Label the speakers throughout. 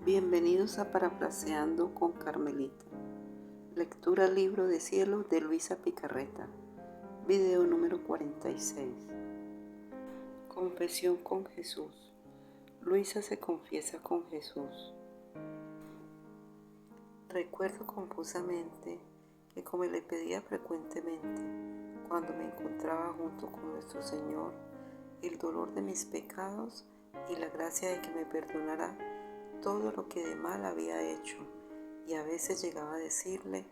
Speaker 1: Bienvenidos a Parafraseando con Carmelita. Lectura Libro de Cielo de Luisa Picarreta. Video número 46. Confesión con Jesús. Luisa se confiesa con Jesús. Recuerdo confusamente que como le pedía frecuentemente cuando me encontraba junto con nuestro Señor el dolor de mis pecados y la gracia de que me perdonara todo lo que de mal había hecho, y a veces llegaba a decirle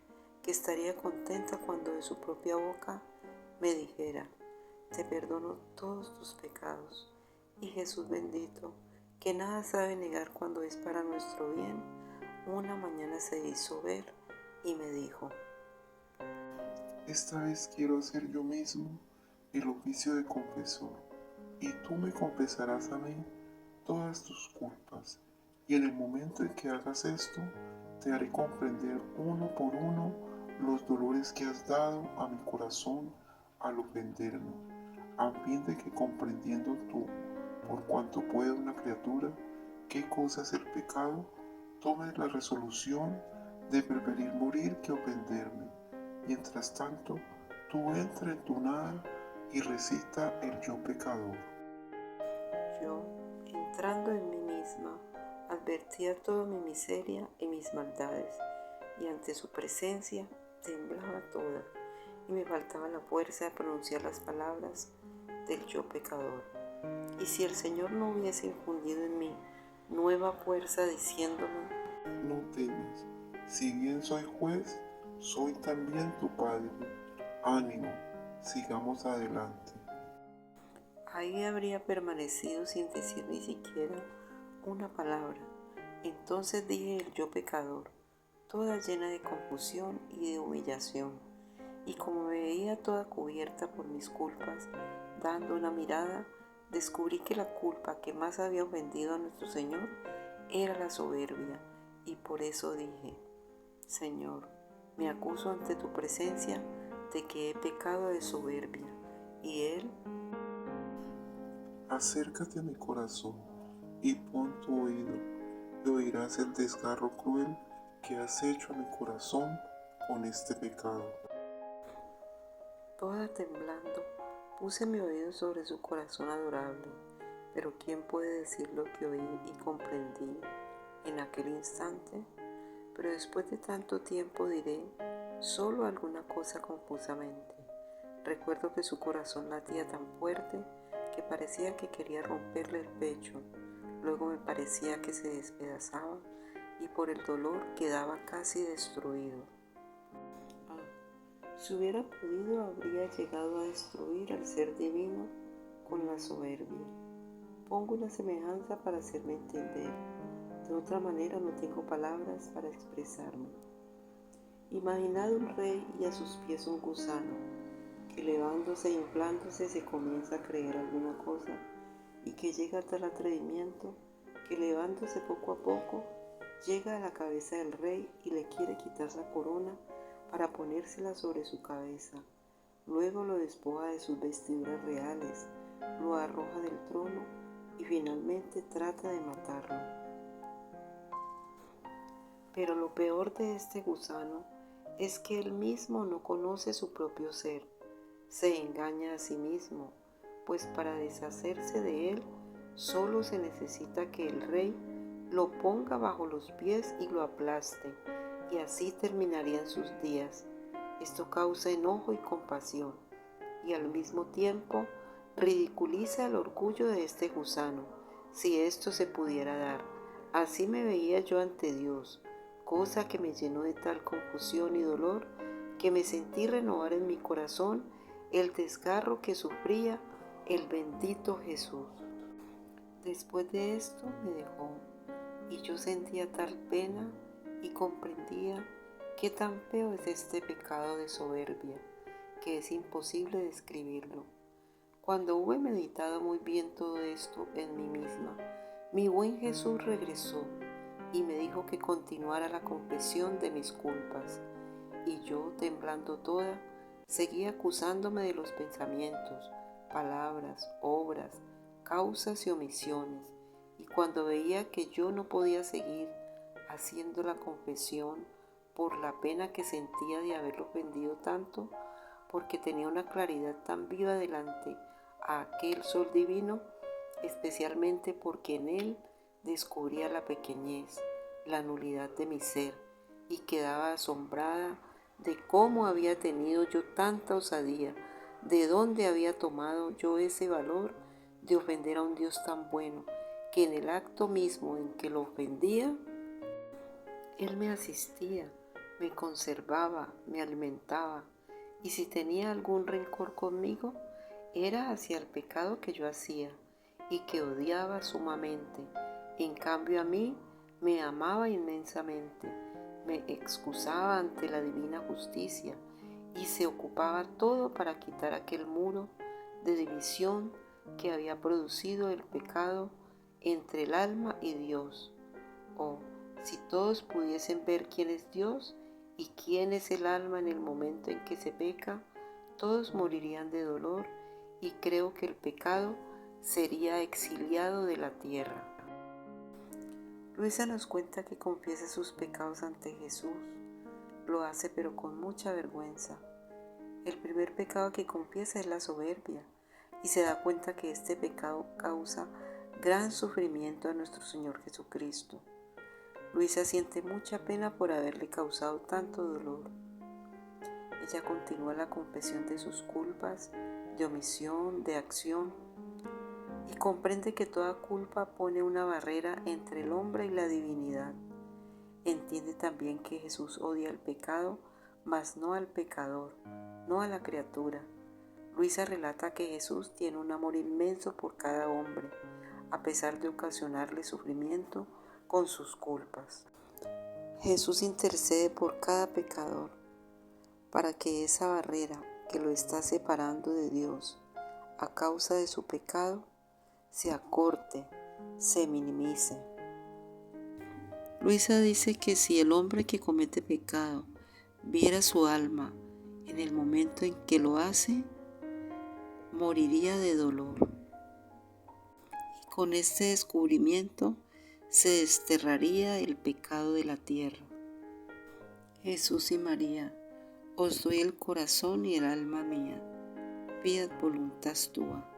Speaker 1: que estaría contenta cuando de su propia boca me dijera: te perdono todos tus pecados. Y Jesús bendito, que nada sabe negar cuando es para nuestro bien, una mañana se hizo ver y me dijo:
Speaker 2: esta vez quiero hacer yo mismo el oficio de confesor, y tú me confesarás a mí todas tus culpas, y en el momento en que hagas esto, te haré comprender uno por uno los dolores que has dado a mi corazón al ofenderme, a fin de que comprendiendo tú, por cuanto puede una criatura, qué cosa es el pecado, tomes la resolución de preferir morir que ofenderme. Mientras tanto, tú entra en tu nada y recita el yo pecador.
Speaker 1: Yo, entrando en mí misma, advertía toda mi miseria y mis maldades, y ante su presencia temblaba toda, y me faltaba la fuerza de pronunciar las palabras del yo pecador. Y si el Señor no hubiese infundido en mí nueva fuerza diciéndome:
Speaker 2: no temas, si bien soy juez, soy también tu Padre. Ánimo, sigamos adelante.
Speaker 1: ahí habría permanecido sin decir ni siquiera una palabra. Entonces dije el yo pecador, toda llena de confusión y de humillación, y como me veía toda cubierta por mis culpas, dando una mirada, descubrí que la culpa que más había ofendido a nuestro Señor era la soberbia, y por eso dije: Señor, me acuso ante tu presencia de que he pecado de soberbia. Y Él:
Speaker 2: Acércate a mi corazón y pon tu oído, y oirás el desgarro cruel que has hecho a mi corazón con este pecado.
Speaker 1: toda temblando, puse mi oído sobre su corazón adorable. Pero ¿quién puede decir lo que oí y comprendí en aquel instante? Pero después de tanto tiempo diré solo alguna cosa confusamente. Recuerdo que su corazón latía tan fuerte que parecía que quería romperle el pecho. Luego me parecía que se despedazaba y por el dolor quedaba casi destruido. Si hubiera podido, habría llegado a destruir al ser divino con la soberbia. Pongo una semejanza para hacerme entender. De otra manera no tengo palabras para expresarme. Imaginad un rey y a sus pies un gusano, que elevándose e inflándose se comienza a creer alguna cosa, y que llega a tal atrevimiento que elevándose poco a poco llega a la cabeza del rey y le quiere quitar la corona para ponérsela sobre su cabeza. Luego lo despoja de sus vestiduras reales, lo arroja del trono y finalmente trata de matarlo. Pero lo peor de este gusano es que él mismo no conoce su propio ser. Se engaña a sí mismo, pues para deshacerse de él solo se necesita que el rey lo ponga bajo los pies y lo aplaste, y así terminarían sus días. Esto causa enojo y compasión, y al mismo tiempo ridiculiza el orgullo de este gusano, si esto se pudiera dar. Así me veía yo ante Dios, cosa que me llenó de tal confusión y dolor que me sentí renovar en mi corazón el desgarro que sufría el bendito Jesús. Después de esto me dejó, y yo sentía tal pena y comprendía qué tan feo es este pecado de soberbia, que es imposible describirlo. Cuando hube meditado muy bien todo esto en mí misma, mi buen Jesús regresó y me dijo que continuara la confesión de mis culpas. Y yo, temblando toda, seguía acusándome de los pensamientos, palabras, obras, causas y omisiones. Y cuando veía que yo no podía seguir haciendo la confesión por la pena que sentía de haberlo ofendido tanto, porque tenía una claridad tan viva delante a aquel sol divino, especialmente porque en él descubría la pequeñez, la nulidad de mi ser, y quedaba asombrada de cómo había tenido yo tanta osadía, de dónde había tomado yo ese valor de ofender a un Dios tan bueno, que en el acto mismo en que lo ofendía, Él me asistía, me conservaba, me alimentaba, y si tenía algún rencor conmigo, era hacia el pecado que yo hacía y que odiaba sumamente. En cambio a mí me amaba inmensamente, me excusaba ante la divina justicia y se ocupaba todo para quitar aquel muro de división que había producido el pecado entre el alma y Dios. Oh, si todos pudiesen ver quién es Dios y quién es el alma en el momento en que se peca, todos morirían de dolor y creo que el pecado sería exiliado de la tierra. Luisa nos cuenta que confiesa sus pecados ante Jesús. Lo hace pero con mucha vergüenza. El primer pecado que confiesa es la soberbia y se da cuenta que este pecado causa gran sufrimiento a nuestro Señor Jesucristo. Luisa siente mucha pena por haberle causado tanto dolor. Ella continúa la confesión de sus culpas, de omisión, de acción, y comprende que toda culpa pone una barrera entre el hombre y la divinidad. Entiende también que Jesús odia el pecado, mas no al pecador, no a la criatura. Luisa relata que Jesús tiene un amor inmenso por cada hombre, a pesar de ocasionarle sufrimiento con sus culpas. Jesús intercede por cada pecador para que esa barrera que lo está separando de Dios a causa de su pecado se acorte, se minimice. Luisa dice que si el hombre que comete pecado viera su alma en el momento en que lo hace, moriría de dolor. Y con este descubrimiento se desterraría el pecado de la tierra. Jesús y María, os doy el corazón y el alma mía, fiat voluntas tua.